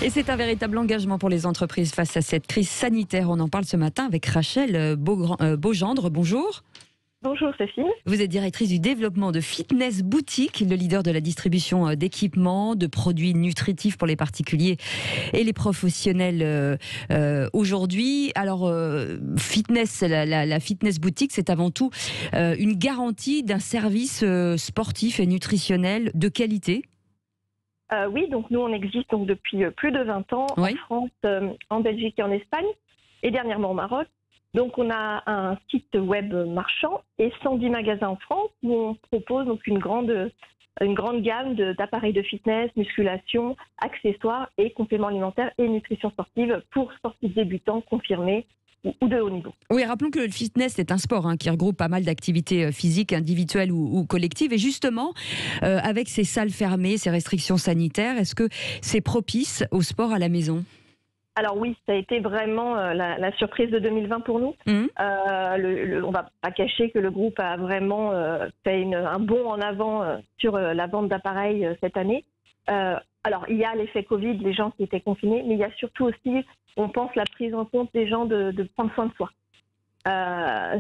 Et c'est un véritable engagement pour les entreprises face à cette crise sanitaire. On en parle ce matin avec Rachel Beaugendre. Bonjour. Bonjour Cécile. Vous êtes directrice du développement de Fitness Boutique, le leader de la distribution d'équipements, de produits nutritifs pour les particuliers et les professionnels aujourd'hui. Alors, la Fitness Boutique, c'est avant tout une garantie d'un service sportif et nutritionnel de qualité. Oui, donc nous on existe donc depuis plus de 20 ans Oui. en France, en Belgique et en Espagne, et dernièrement au Maroc. Donc on a un site web marchand et 110 magasins en France où on propose donc une grande gamme d'appareils de fitness, musculation, accessoires et compléments alimentaires et nutrition sportive pour sportifs débutants confirmés ou de haut niveau. Oui, rappelons que le fitness est un sport qui regroupe pas mal d'activités physiques, individuelles ou collectives. Et justement, avec ces salles fermées, ces restrictions sanitaires, est-ce que c'est propice au sport à la maison ? Alors oui, ça a été vraiment la surprise de 2020 pour nous. On ne va pas cacher que le groupe a vraiment fait un bond en avant sur la vente d'appareils cette année. Alors il y a l'effet Covid, les gens qui étaient confinés, mais il y a surtout aussi, on pense, la prise en compte des gens de prendre soin de soi.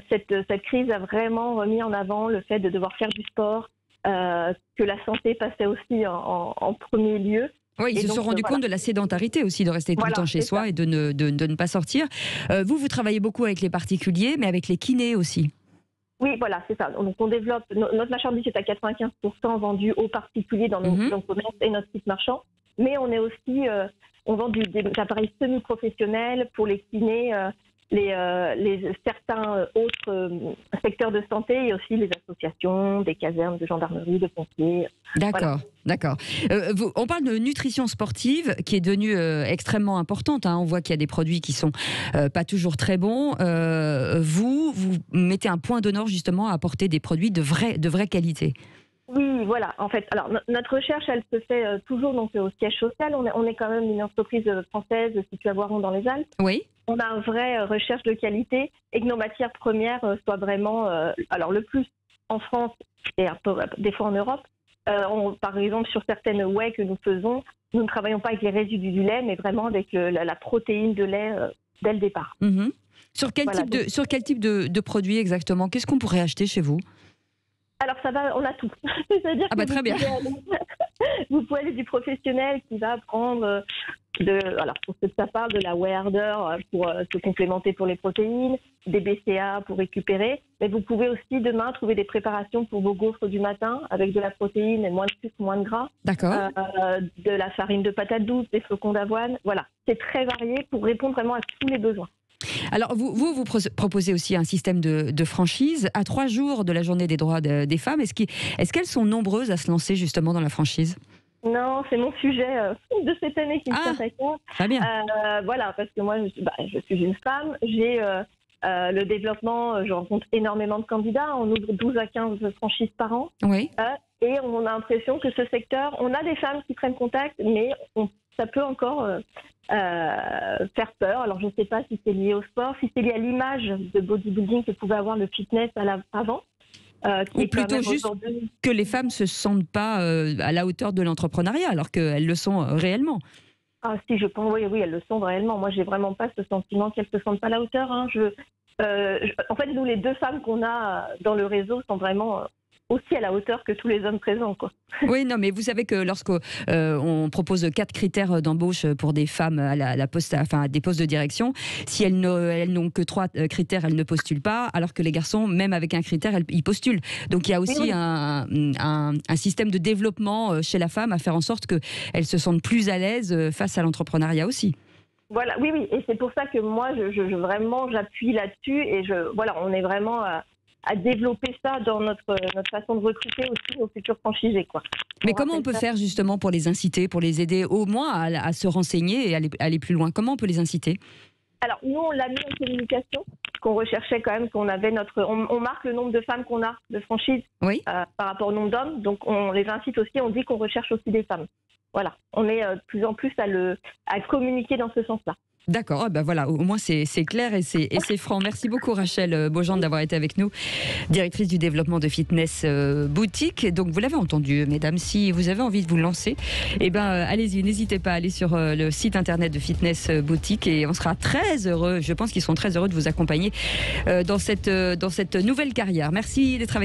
Cette crise a vraiment remis en avant le fait de devoir faire du sport, que la santé passait aussi en premier lieu. Oui, ils se sont rendus compte de la sédentarité aussi, de rester tout le temps chez soi et de ne pas sortir. Vous travaillez beaucoup avec les particuliers, mais avec les kinés aussi. Oui, voilà, c'est ça. Donc on développe, notre marchandise est à 95% vendu aux particuliers dans nos commerces et notre site marchand. Mais on est aussi, on vend des appareils semi-professionnels pour les kinés, certains autres secteurs de santé et aussi les associations, des casernes de gendarmerie, de pompiers. D'accord, d'accord. On parle de nutrition sportive qui est devenue extrêmement importante. On voit qu'il y a des produits qui sont pas toujours très bons. Vous mettez un point d'honneur justement à apporter des produits de vraie qualité. Oui, voilà. En fait, alors notre recherche, elle se fait toujours donc au siège social. On est quand même une entreprise française située à Voiron dans les Alpes. Oui. On a une vraie recherche de qualité et que nos matières premières soient vraiment, alors le plus en France et un peu, des fois en Europe. Par exemple, sur certaines whey que nous faisons, nous ne travaillons pas avec les résidus du lait, mais vraiment avec la protéine de lait dès le départ. Sur quel type de produit exactement ? Qu'est-ce qu'on pourrait acheter chez vous ? Alors ça va, on a tout. C'est-à-dire que très bien. Vous pouvez aller du professionnel qui va prendre alors pour ce que ça parle, de la whey harder pour se complémenter pour les protéines, des BCA pour récupérer. Mais vous pouvez aussi demain trouver des préparations pour vos gaufres du matin avec de la protéine et moins de sucre, moins de gras. D'accord. De la farine de patate douce, des flocons d'avoine. Voilà, c'est très varié pour répondre vraiment à tous les besoins. Alors, vous proposez aussi un système de franchise à 3 jours de la journée des droits des femmes. Est-ce qu'elles sont nombreuses à se lancer justement dans la franchise ? Non, c'est mon sujet de cette année qui me tient à cœur. Très bien. Voilà, parce que moi, je suis une femme. J'ai le développement, je rencontre énormément de candidats. On ouvre 12 à 15 franchises par an. Oui. Et on a l'impression que ce secteur, on a des femmes qui prennent contact, mais ça peut encore faire peur. Alors, je ne sais pas si c'est lié au sport, si c'est lié à l'image de bodybuilding que pouvait avoir le fitness avant. Ou plutôt juste que les femmes ne se sentent pas à la hauteur de l'entrepreneuriat, alors qu'elles le sont réellement. Ah si, je pense, oui, elles le sont réellement. Moi, j'ai vraiment pas ce sentiment qu'elles se sentent pas à la hauteur. En fait, nous, les 2 femmes qu'on a dans le réseau sont vraiment aussi à la hauteur que tous les hommes présents, quoi. Oui, non, mais vous savez que lorsqu'on propose 4 critères d'embauche pour des femmes à des postes de direction, si elles n'ont que 3 critères, elles ne postulent pas, alors que les garçons, même avec un critère, ils postulent. Donc il y a aussi un système de développement chez la femme à faire en sorte qu'elle se sente plus à l'aise face à l'entrepreneuriat aussi. Voilà, oui, et c'est pour ça que moi, vraiment, j'appuie là-dessus et on est vraiment à développer ça dans notre façon de recruter aussi nos futurs franchisés, quoi. Mais comment on peut faire justement pour les inciter, pour les aider au moins à se renseigner et aller plus loin ? Comment on peut les inciter ? Alors, nous, on l'a mis en communication, qu'on recherchait quand même, qu'on avait on marque le nombre de femmes qu'on a de franchises par rapport au nombre d'hommes, donc on les incite aussi, on dit qu'on recherche aussi des femmes. Voilà, on est de plus en plus à communiquer dans ce sens-là. D'accord, ben voilà, au moins c'est clair et c'est franc. Merci beaucoup Rachel Beaugendre d'avoir été avec nous, directrice du développement de Fitness Boutique. Donc vous l'avez entendu, mesdames, si vous avez envie de vous lancer, allez-y, n'hésitez pas à aller sur le site internet de Fitness Boutique et on sera très heureux, je pense qu'ils seront très heureux de vous accompagner dans cette nouvelle carrière. Merci d'être avec nous.